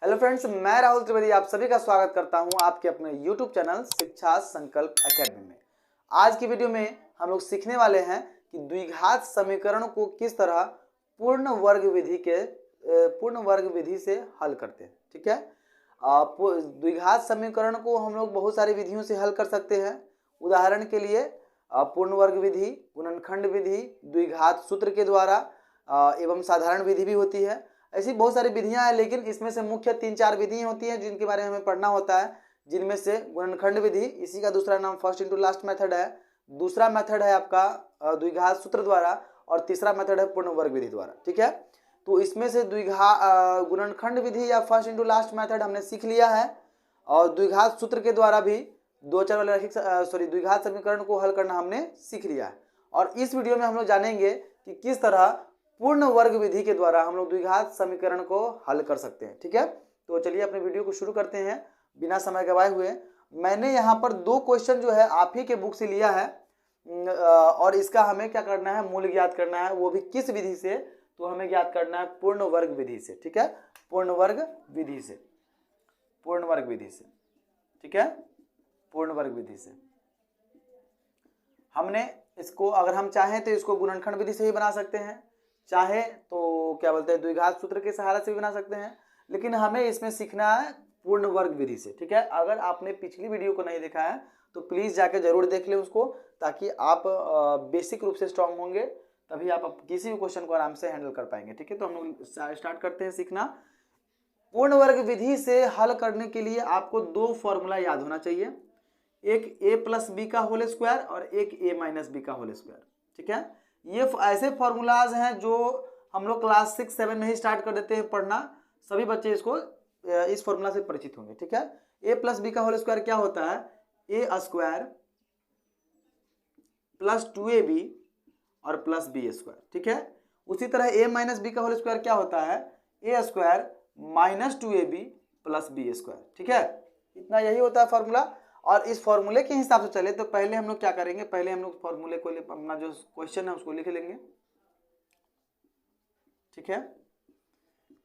Hello friends, मैं राहुल त्रिवेदी आप सभी का स्वागत करता हूं आपके अपने YouTube चैनल शिक्षा संकल्प एकेडमी में। आज की वीडियो में हम लोग सीखने वाले हैं कि द्विघात समीकरण को किस तरह पूर्ण वर्ग विधि से हल करते हैं। ठीक है, द्विघात समीकरण को हम लोग बहुत सारी विधियों से हल कर सकते हैं। उदाहरण के लिए पूर्ण वर्ग विधि, गुणनखंड विधि, द्विघात सूत्र के द्वारा एवं साधारण विधि भी होती है। ऐसी बहुत सारी विधियां हैं, लेकिन इसमें से मुख्य 3-4 विधियां होती हैं जिनके बारे में हमें पढ़ना होता है। जिनमें से गुणनखंड विधि, इसी का दूसरा नाम फर्स्ट इंटू लास्ट मेथड है। दूसरा मेथड है आपका द्विघात सूत्र द्वारा, और तीसरा मेथड है पूर्ण वर्ग विधि द्वारा। ठीक है, तो इसमें से गुणनखंड विधि या फर्स्ट इंटू लास्ट मेथड हमने सीख लिया है, और द्विघात सूत्र के द्वारा भी द्विघात समीकरण को हल करना हमने सीख लिया है। और इस वीडियो में हम लोग जानेंगे कि किस तरह पूर्ण वर्ग विधि के द्वारा हम लोग द्विघात समीकरण को हल कर सकते हैं। ठीक है, तो चलिए अपने वीडियो को शुरू करते हैं बिना समय गवाए हुए। मैंने यहाँ पर 2 क्वेश्चन जो है आप ही के बुक से लिया है, और इसका हमें क्या करना है, मूल्य ज्ञात करना है, वो भी किस विधि से, तो हमें ज्ञात करना है पूर्ण वर्ग विधि से। ठीक है, पूर्ण वर्ग विधि से, पूर्ण वर्ग विधि से। ठीक है, पूर्ण वर्ग विधि से हमने इसको, अगर हम चाहें तो इसको गुणनखंड विधि से ही बना सकते हैं, चाहे तो क्या बोलते हैं द्विघात सूत्र के सहारा से भी बना सकते हैं, लेकिन हमें इसमें सीखना है पूर्ण वर्ग विधि से। ठीक है, अगर आपने पिछली वीडियो को नहीं देखा है तो प्लीज जाके जरूर देख लें उसको, ताकि आप बेसिक रूप से स्ट्रांग होंगे, तभी आप किसी भी क्वेश्चन को आराम से हैंडल कर पाएंगे। ठीक है, तो हम लोग स्टार्ट करते हैं सीखना। पूर्ण वर्ग विधि से हल करने के लिए आपको 2 फॉर्मूला याद होना चाहिए, एक a प्लस बी का होल स्क्वायर और एक a माइनस बी का होल स्क्वायर। ठीक है, ये ऐसे फॉर्मूलाज हैं जो हम लोग क्लास 6-7 में ही स्टार्ट कर देते हैं पढ़ना। सभी बच्चे इस फॉर्मूला से परिचित होंगे। ठीक है, a प्लस बी का होल स्क्वायर क्या होता है, a स्क्वायर प्लस 2ab और प्लस बी स्क्वायर। ठीक है, उसी तरह a माइनस बी का होल स्क्वायर क्या होता है, a square minus 2ab plus B square. ठीक है, इतना यही होता है फॉर्मूला। और इस फॉर्मूले के हिसाब से चले तो पहले हम लोग क्या करेंगे, पहले हम लोग फॉर्मूले को अपना जो क्वेश्चन है उसको लिख लेंगे। ठीक है,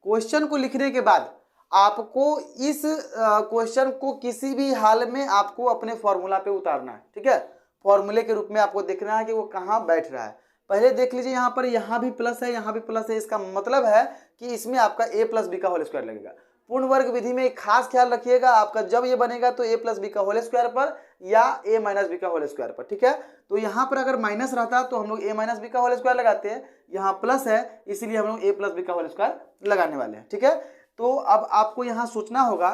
क्वेश्चन को लिखने के बाद आपको इस क्वेश्चन को किसी भी हाल में आपको अपने फॉर्मूला पे उतारना है। ठीक है, फॉर्मूले के रूप में आपको देखना है कि वो कहाँ बैठ रहा है। पहले देख लीजिए, यहाँ पर यहाँ भी प्लस है, यहाँ भी प्लस है, इसका मतलब है कि इसमें आपका a प्लस बी का होल स्क्वायर लगेगा। पूर्ण वर्ग विधि में एक खास ख्याल रखिएगा, आपका जब ये बनेगा तो a प्लस बी का होल स्क्वायर पर या a माइनस बी का होल स्क्वायर पर। ठीक है, तो यहाँ पर अगर माइनस रहता तो हम लोग a माइनस बी का होल स्क्वायर लगाते हैं, यहाँ प्लस है इसीलिए हम लोग a प्लस बी का होल स्क्वायर लगाने वाले हैं। ठीक है, तो अब आपको यहाँ सोचना होगा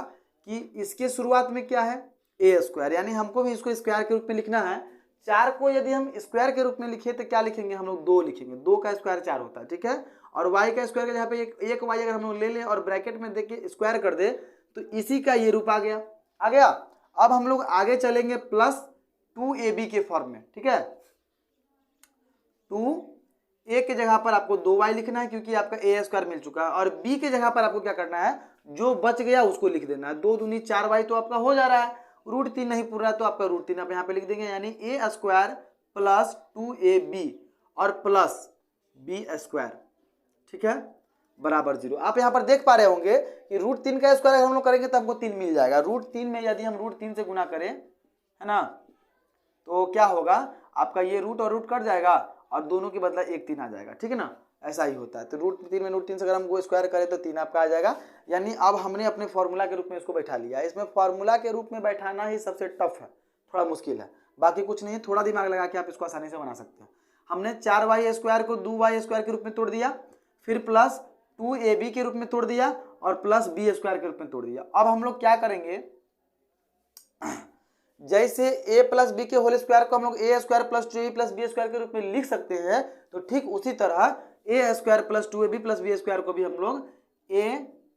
कि इसके शुरुआत में क्या है, a स्क्वायर, यानी हमको भी इसको स्क्वायर के रूप में लिखना है। 4 को यदि हम स्क्वायर के रूप में लिखे तो क्या लिखेंगे, हम लोग 2 लिखेंगे, 2 का स्क्वायर 4 होता है। ठीक है, और y का स्क्वायर के जहाँ पे एक y अगर हम लोग ले लें और ब्रैकेट में देख के स्क्वायर कर दे तो इसी का ये रूप आ गया। अब हम लोग आगे चलेंगे प्लस 2ab के फॉर्म में। ठीक है, 2a के जगह पर आपको 2y लिखना है क्योंकि आपका a स्क्वायर मिल चुका है, और b के जगह पर आपको क्या करना है, जो बच गया उसको लिख देना है। 2 दूनी 4y तो आपका हो जा रहा है, √3 नहीं पूरा है तो आपका √3 आप यहाँ पे लिख देंगे, यानी a स्क्वायर प्लस 2ab और प्लस b स्क्वायर। ठीक है, बराबर 0। आप यहाँ पर देख पा रहे होंगे कि √3 का स्क्वायर हम लोग करेंगे तो हमको 3 मिल जाएगा। √3 में यदि हम √3 से गुना करें, है ना, तो क्या होगा, आपका ये रूट और रूट कट जाएगा और दोनों के बदला 1 3 आ जाएगा। ठीक है ना, ऐसा ही होता है। तो √3 में √3 से अगर हमको स्क्वायर करें तो 3 आपका आ जाएगा, यानी अब हमने अपने फॉर्मूला के रूप में इसको बैठा लिया। इसमें फॉर्मूला के रूप में बैठाना ही सबसे टफ है, थोड़ा मुश्किल है, बाकी कुछ नहीं, थोड़ा दिमाग लगा के आप इसको आसानी से बना सकते हैं। हमने 4y स्क्वायर को 2y स्क्वायर के रूप में तोड़ दिया, फिर प्लस 2ab के रूप में तोड़ दिया और प्लस b स्क्वायर के रूप में तोड़ दिया। अब हम लोग क्या करेंगे, जैसे a प्लस बी के होल स्क्वायर को हम लोग a square plus 2ab plus b square के रूप में लिख सकते हैं, तो ठीक उसी तरह a square plus 2ab plus b square को भी हम लोग a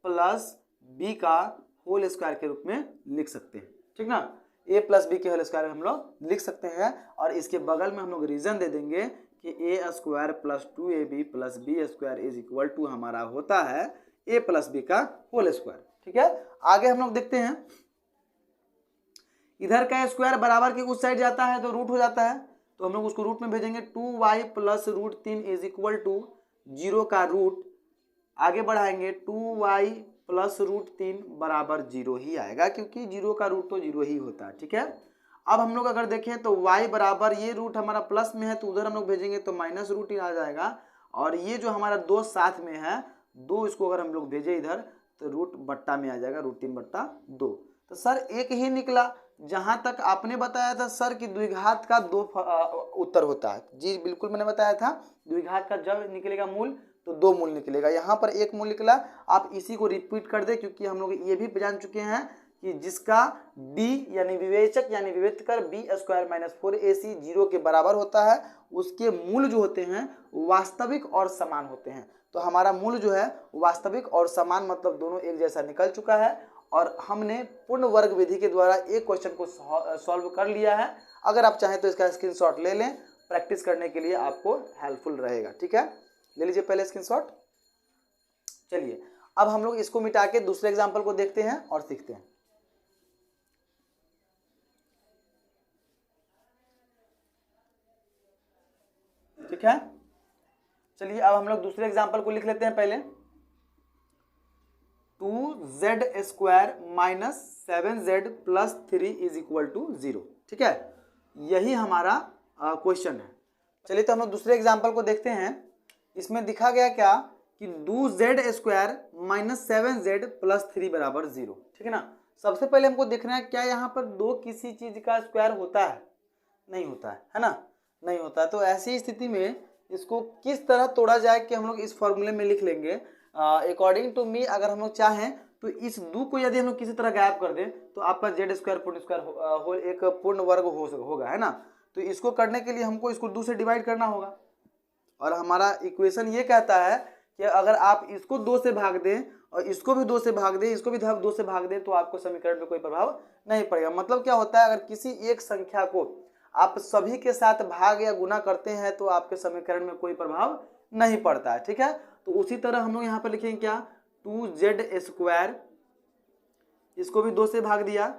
प्लस b का होल स्क्वायर के रूप में लिख सकते हैं। ठीक ना, a प्लस बी के होल स्क्वायर हम लोग लिख सकते हैं, और इसके बगल में हम लोग रीजन दे देंगे कि a square plus 2ab plus b square is equal to हमारा होता है a प्लस बी का होल स्क्वायर। ठीक है, आगे हम लोग देखते हैं, इधर का स्क्वायर बराबर के उस साइड जाता है तो रूट हो जाता है, तो हम लोग उसको रूट में भेजेंगे। 2y plus √3 is equal to 0 का रूट, आगे बढ़ाएंगे 2y प्लस रूट 3 बराबर 0 ही आएगा, क्योंकि 0 का रूट तो 0 ही होता है। ठीक है, अब हम लोग अगर देखें तो y बराबर, ये रूट हमारा प्लस में है तो उधर हम लोग भेजेंगे तो माइनस रूट ही आ जाएगा, और ये जो हमारा 2 साथ में है 2, इसको अगर हम लोग भेजे इधर तो रूट बट्टा में आ जाएगा, रूट 3 बट्टा 2। तो सर एक ही निकला। जहां तक आपने बताया था सर कि द्विघात का 2 उत्तर होता है, जी बिल्कुल मैंने बताया था, द्विघात का जब निकलेगा मूल तो 2 मूल निकलेगा। यहाँ पर 1 मूल निकला। आप इसी को रिपीट कर दे, क्योंकि हम लोग ये भी जान चुके हैं कि जिसका d यानी विवेचक यानी विवेक्त कर b² - 4ac 0 के बराबर होता है, उसके मूल जो होते हैं वास्तविक और समान होते हैं। तो हमारा मूल जो है वास्तविक और समान, मतलब दोनों एक जैसा निकल चुका है, और हमने पूर्ण वर्ग विधि के द्वारा एक क्वेश्चन को सॉल्व कर लिया है। अगर आप चाहें तो इसका स्क्रीनशॉट ले लें, प्रैक्टिस करने के लिए आपको हेल्पफुल रहेगा। ठीक है, ले लीजिए पहले स्क्रीनशॉट। चलिए अब हम लोग इसको मिटा के दूसरे एग्जाम्पल को देखते हैं और सीखते हैं। ठीक है, चलिए अब हम लोग दूसरे एग्जाम्पल को लिख लेते हैं पहले। 2z² - 7z + 3 = 0। ठीक है, यही हमारा क्वेश्चन है। चलिए तो हम लोग दूसरे एग्जाम्पल को देखते हैं। इसमें दिखा गया क्या कि 2z² - 7z + 3 बराबर 0। ठीक है ना, सबसे पहले हमको देखना है क्या यहाँ पर 2 किसी चीज का स्क्वायर होता है? नहीं होता है ना, नहीं होता। तो ऐसी स्थिति में इसको किस तरह तोड़ा जाए कि हम लोग इस फॉर्मूले में लिख लेंगे। अकॉर्डिंग टू मी, अगर हम लोग चाहें तो इस 2 को यदि हम लोग किसी तरह गायब कर दें तो आपका z² पूर्ण स्क्वायर एक पूर्ण वर्ग होगा, है ना। तो इसको करने के लिए हमको इसको 2 से डिवाइड करना होगा, और हमारा इक्वेशन ये कहता है कि अगर आप इसको 2 से भाग दें और इसको भी 2 से भाग दें, इसको भी 2 से भाग दें, तो आपको समीकरण पे कोई प्रभाव नहीं पड़ेगा। मतलब क्या होता है, अगर किसी एक संख्या को आप सभी के साथ भाग या गुना करते हैं तो आपके समीकरण में कोई प्रभाव नहीं पड़ता है। ठीक है, तो उसी तरह हम लोग यहाँ पर लिखेंगे क्या, 2z², इसको भी 2 से भाग दिया,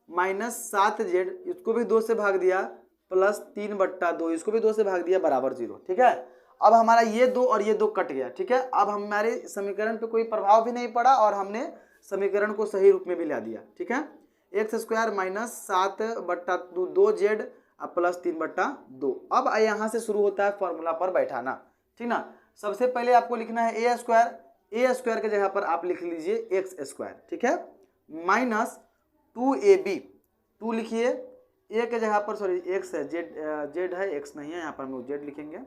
-7z, इसको भी 2 से भाग दिया, प्लस 3/2, इसको भी 2 से भाग दिया, बराबर 0। ठीक है, अब हमारा ये 2 और ये 2 कट गया। ठीक है, अब हमारे समीकरण पे कोई प्रभाव भी नहीं पड़ा और हमने समीकरण को सही रूप में भी ला दिया। ठीक है, x² - 7/2z प्लस 3/2। अब यहाँ से शुरू होता है फॉर्मूला पर बैठाना। ठीक ना, सबसे पहले आपको लिखना है a² के जगह पर आप लिख लीजिए x²। ठीक है, -2ab, 2 लिखिए, a के जगह पर, सॉरी x है, z है, x नहीं है, यहाँ पर हम लोग z लिखेंगे।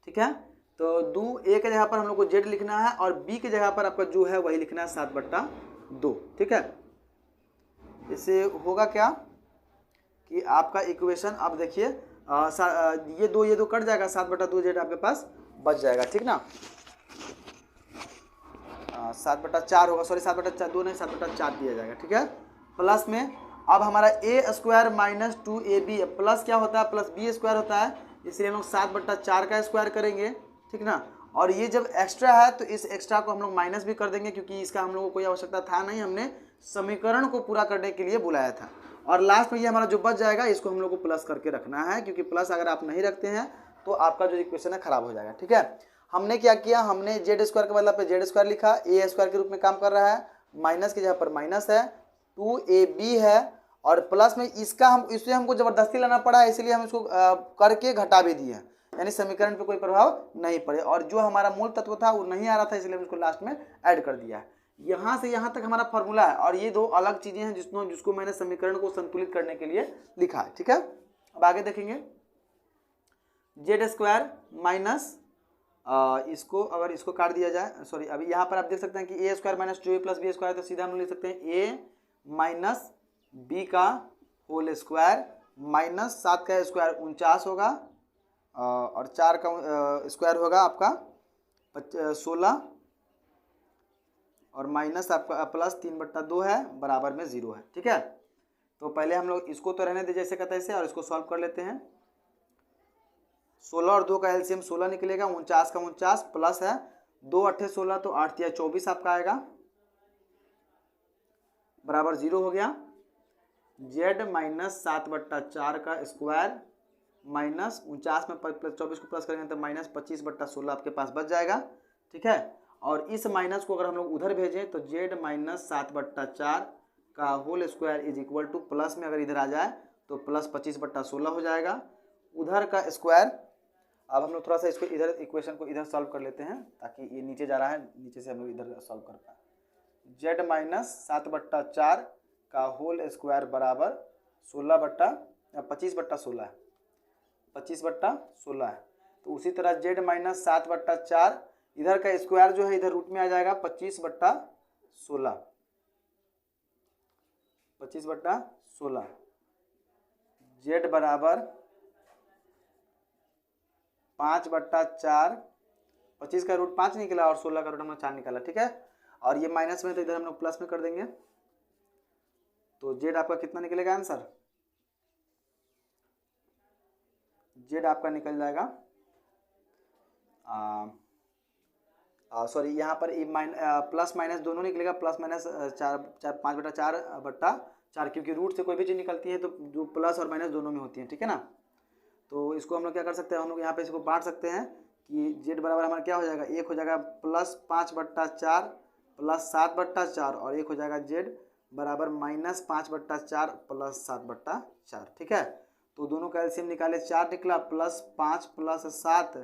ठीक है, तो a के जगह पर हम लोग को z लिखना है और b के जगह पर आपका जो है वही लिखना है 7/2। ठीक है, इससे होगा क्या कि आपका इक्वेशन, अब देखिए ये दो कट जाएगा, 7/2z आपके पास बच जाएगा। ठीक ना, 7/4 होगा, सॉरी 7/2 नहीं, 7/4 दिया जाएगा। ठीक है, प्लस में अब हमारा a² - 2ab, प्लस क्या होता है, प्लस b² होता है, इसलिए हम लोग 7/4 का स्क्वायर करेंगे। ठीक ना, और ये जब एक्स्ट्रा है तो इस एक्स्ट्रा को हम लोग माइनस भी कर देंगे, क्योंकि इसका हम लोग को कोई आवश्यकता था नहीं, हमने समीकरण को पूरा करने के लिए बुलाया था। और लास्ट में ये हमारा जो बच जाएगा इसको हम लोग को प्लस करके रखना है, क्योंकि प्लस अगर आप नहीं रखते हैं तो आपका जो इक्वेशन है खराब हो जाएगा। ठीक है, हमने क्या किया, हमने z² के बदला पे z² लिखा, a² के रूप में काम कर रहा है, माइनस की जगह पर माइनस है, 2ab है, और प्लस में इसका हम इसलिए हमको जबरदस्ती लाना पड़ा है, इसलिए हम इसको करके घटा भी दिए, यानी समीकरण पे कोई प्रभाव नहीं पड़े। और जो हमारा मूल तत्व था वो नहीं आ रहा था, इसलिए हम इसको लास्ट में ऐड कर दिया है। यहाँ से यहाँ तक हमारा फॉर्मूला है, और ये 2 अलग चीजें हैं जिसको मैंने समीकरण को संतुलित करने के लिए लिखा है। ठीक है, अब आगे देखेंगे, z² माइनस इसको अगर इसको काट दिया जाए, सॉरी अभी यहाँ पर आप देख सकते हैं कि a² - 2a + b², तो सीधा हम लिख सकते हैं a - b का होल स्क्वायर माइनस 7 का स्क्वायर 49 होगा, और 4 का स्क्वायर होगा आपका 16, और माइनस आपका प्लस 3/2 है, बराबर में 0 है। ठीक है, तो पहले हम लोग इसको तो रहने दे जैसे का तैसे, और इसको सॉल्व कर लेते हैं। 16 और 2 का एलसीएम 16 निकलेगा, 49 का 49 प्लस है 2 8 16, तो 8 या 24 आपका आएगा, बराबर 0 हो गया। z - 7/4 का स्क्वायर माइनस 49 में प्लस 24 को प्लस करेंगे तो -25/16 आपके पास बच जाएगा। ठीक है, और इस माइनस को अगर हम लोग उधर भेजें तो z माइनस 7/4 का whole square is equal to plus में अगर इधर आ जाए तो प्लस 25/16 हो जाएगा। उधर का स्क्वायर, अब हम लोग थोड़ा सा इसको इधर इक्वेशन को इधर सॉल्व कर लेते हैं ताकि ये नीचे जा रहा है, नीचे से हम लोग इधर सॉल्व कर पाए। z माइनस 7/4 का होल स्क्वायर बराबर 25/16 है, 25/16 है। तो उसी तरह z माइनस 7/4 इधर का स्क्वायर जो है इधर रूट में आ जाएगा 25/16, 25/16। z बराबर 5/4, 25 का रूट 5 निकला और 16 का रूट हमने 4 निकाला, ठीक है। और ये माइनस में तो इधर हम लोग प्लस में कर देंगे, तो z आपका कितना निकलेगा आंसर, z आपका निकल जाएगा सॉरी यहाँ पर प्लस माइनस दोनों निकलेगा, प्लस माइनस 5/4 क्योंकि रूट से कोई भी चीज़ निकलती है तो जो प्लस और माइनस दोनों में होती है, ठीक है ना। तो इसको हम लोग क्या कर सकते हैं, हम लोग यहाँ पे इसको बांट सकते हैं कि z बराबर हमारा क्या हो जाएगा, एक हो जाएगा प्लस 5/4 प्लस 7/4 और एक हो जाएगा z बराबर माइनस 5/4 प्लस 7/4, ठीक है। तो दोनों का एलसीएम निकाले 4 निकला, प्लस 5 प्लस 7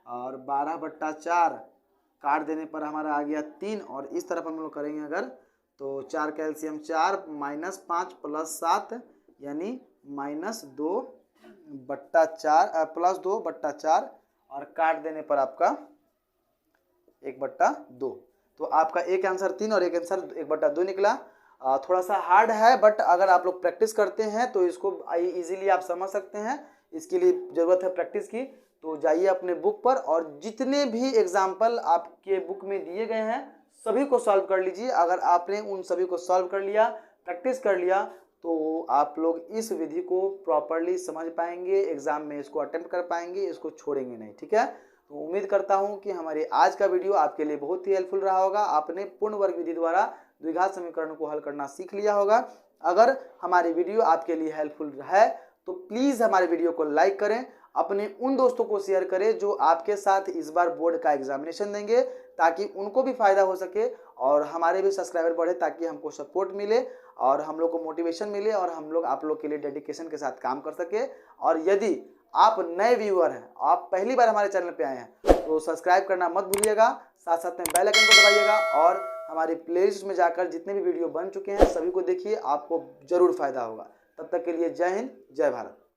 और 12/4 काट देने पर हमारा आ गया 3। और इस तरफ हम लोग करेंगे अगर तो 4 का एलसीएम 4 माइनस 5 प्लस 7 यानी माइनस 2/4 प्लस 2/4 और काट देने पर आपका 1/2। तो आपका एक आंसर 3 और एक आंसर 1/2 निकला। थोड़ा सा हार्ड है बट अगर आप लोग प्रैक्टिस करते हैं तो इसको इजीली आप समझ सकते हैं। इसके लिए ज़रूरत है प्रैक्टिस की। तो जाइए अपने बुक पर और जितने भी एग्जाम्पल आपके बुक में दिए गए हैं सभी को सॉल्व कर लीजिए। अगर आपने उन सभी को सॉल्व कर लिया, प्रैक्टिस कर लिया, तो आप लोग इस विधि को प्रॉपरली समझ पाएंगे, एग्जाम में इसको अटेम्प्ट कर पाएंगे, इसको छोड़ेंगे नहीं, ठीक है। तो उम्मीद करता हूं कि हमारे आज का वीडियो आपके लिए बहुत ही हेल्पफुल रहा होगा। आपने पूर्ण वर्ग विधि द्वारा द्विघात समीकरण को हल करना सीख लिया होगा। अगर हमारी वीडियो आपके लिए हेल्पफुल है तो प्लीज़ हमारे वीडियो को लाइक करें, अपने उन दोस्तों को शेयर करें जो आपके साथ इस बार बोर्ड का एग्जामिनेशन देंगे, ताकि उनको भी फायदा हो सके और हमारे भी सब्सक्राइबर बढ़े, ताकि हमको सपोर्ट मिले और हम लोग को मोटिवेशन मिले और हम लोग आप लोग के लिए डेडिकेशन के साथ काम कर सके। और यदि आप नए व्यूअर हैं, आप पहली बार हमारे चैनल पे आए हैं, तो सब्सक्राइब करना मत भूलिएगा, साथ साथ में बेल आइकन को दबाइएगा और हमारी प्लेलिस्ट में जाकर जितने भी वीडियो बन चुके हैं सभी को देखिए, आपको जरूर फायदा होगा। तब तक के लिए जय हिंद, जय भारत।